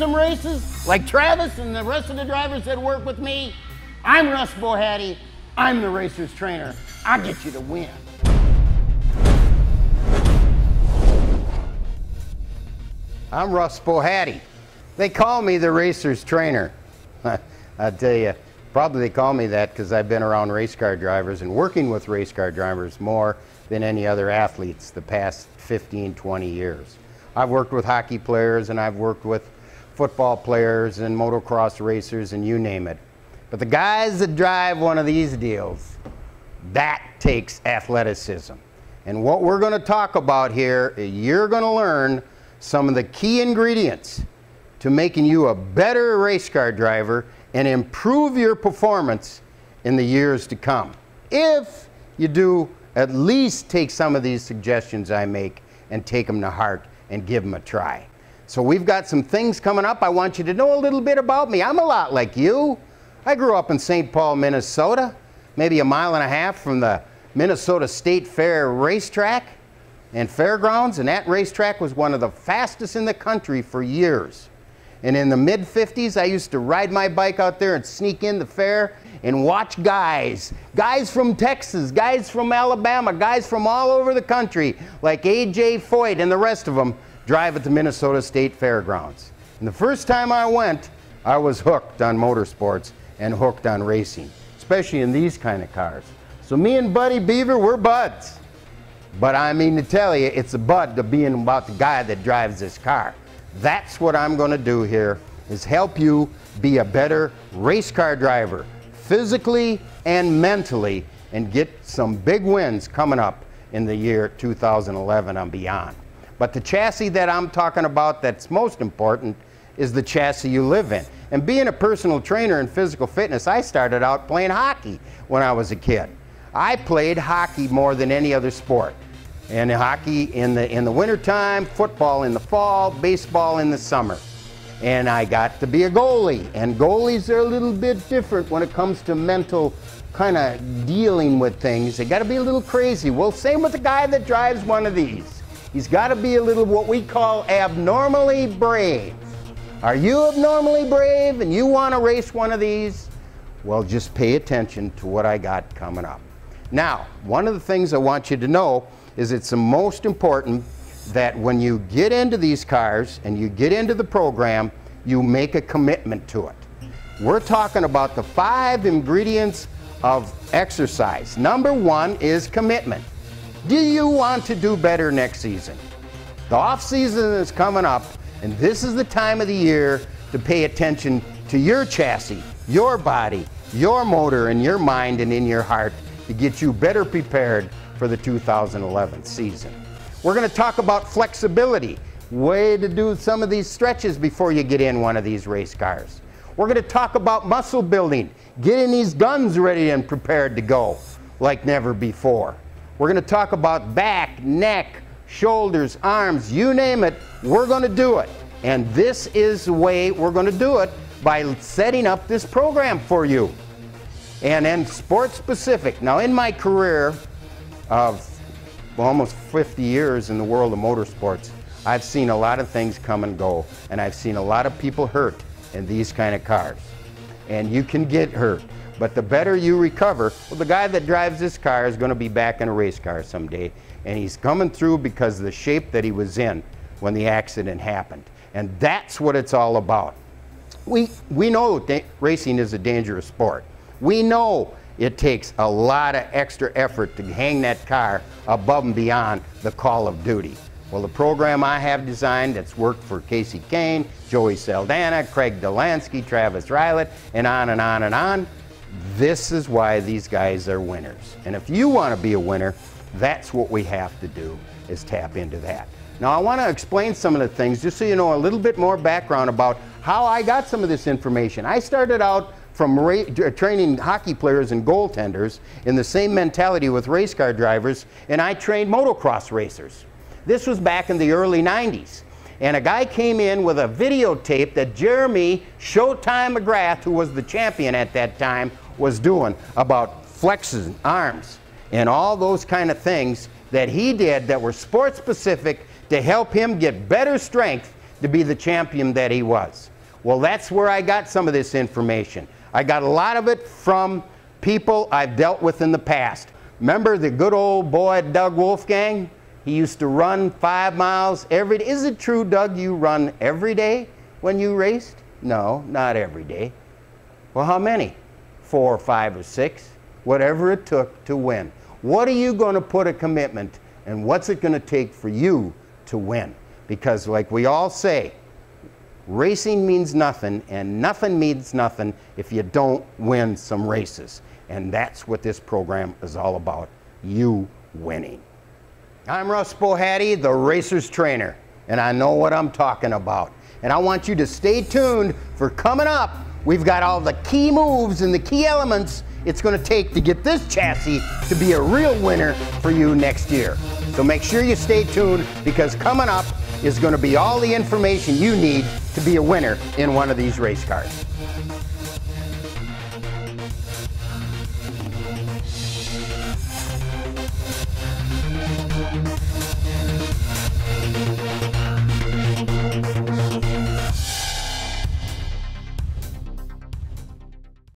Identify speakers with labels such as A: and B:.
A: some races like Travis and the rest of the drivers that work with me? I'm Russ Bohatty. I'm the racer's trainer. I'll get you to win. I'm Russ Bohatty. They call me the racer's trainer. I tell you, probably they call me that because I've been around race car drivers and working with race car drivers more than any other athletes the past 15, 20 years. I've worked with hockey players and I've worked with football players and motocross racers and you name it. But the guys that drive one of these deals, that takes athleticism. And what we're going to talk about here, you're going to learn some of the key ingredients to making you a better race car driver and improve your performance in the years to come. If you do at least take some of these suggestions I make and take them to heart and give them a try. So we've got some things coming up. I want you to know a little bit about me. I'm a lot like you. I grew up in St. Paul, Minnesota, maybe a mile and a half from the Minnesota State Fair racetrack and fairgrounds, and that racetrack was one of the fastest in the country for years. And in the mid-50s, I used to ride my bike out there and sneak in the fair and watch guys from Texas, guys from Alabama, guys from all over the country, like A.J. Foyt and the rest of them, drive at the Minnesota State Fairgrounds. And the first time I went, I was hooked on motorsports and hooked on racing, especially in these kind of cars. So me and Buddy Beaver, we're buds. But I mean to tell you, it's a bud to being about the guy that drives this car. That's what I'm going to do here, is help you be a better race car driver, physically and mentally, and get some big wins coming up in the year 2011 and beyond. But the chassis that I'm talking about that's most important is the chassis you live in. And being a personal trainer in physical fitness, I started out playing hockey when I was a kid. I played hockey more than any other sport. And hockey in the wintertime, football in the fall, baseball in the summer. And I got to be a goalie. And goalies are a little bit different when it comes to mental kind of dealing with things. They got to be a little crazy. Well, same with the guy that drives one of these. He's got to be a little what we call abnormally brave. Are you abnormally brave and you want to race one of these? Well, just pay attention to what I got coming up. Now, one of the things I want you to know is it's the most important that when you get into these cars and you get into the program, you make a commitment to it. We're talking about the 5 ingredients of exercise. Number 1 is commitment. Do you want to do better next season? The off season is coming up, and this is the time of the year to pay attention to your chassis, your body, your motor, and your mind and in your heart to get you better prepared for the 2011 season. We're going to talk about flexibility, way to do some of these stretches before you get in one of these race cars. We're going to talk about muscle building, getting these guns ready and prepared to go like never before. We're going to talk about back, neck, shoulders, arms, you name it, we're going to do it. And this is the way we're going to do it, by setting up this program for you. And then sports specific. Now in my career of almost 50 years in the world of motorsports, I've seen a lot of things come and go, and I've seen a lot of people hurt in these kind of cars. And you can get hurt, but the better you recover, well, the guy that drives this car is going to be back in a race car someday, and he's coming through because of the shape that he was in when the accident happened. And that's what it's all about. We know racing is a dangerous sport. We know it takes a lot of extra effort to hang that car above and beyond the call of duty. Well, the program I have designed that's worked for Casey Kane, Joey Saldana, Craig Delansky, Travis Rylett, and on and on and on, this is why these guys are winners. And if you want to be a winner, that's what we have to do, is tap into that. Now I want to explain some of the things just so you know a little bit more background about how I got some of this information. I started out from training hockey players and goaltenders in the same mentality with race car drivers, and I trained motocross racers. This was back in the early 90s. And a guy came in with a videotape that Jeremy Showtime McGrath, who was the champion at that time, was doing about flexing arms and all those kind of things that he did that were sport specific to help him get better strength to be the champion that he was. Well, that's where I got some of this information. I got a lot of it from people I've dealt with in the past. Remember the good old boy Doug Wolfgang? He used to run 5 miles every day. Is it true, Doug, you run every day when you raced? No, not every day. Well, how many? 4 or 5 or 6, whatever it took to win. What are you going to put a commitment, and what's it going to take for you to win? Because like we all say, racing means nothing, and nothing means nothing if you don't win some races. And that's what this program is all about, you winning. I'm Russ Bohatty, the Racer's Trainer, and I know what I'm talking about. And I want you to stay tuned for coming up. We've got all the key moves and the key elements it's going to take to get this chassis to be a real winner for you next year. So make sure you stay tuned, because coming up is going to be all the information you need to be a winner in one of these race cars.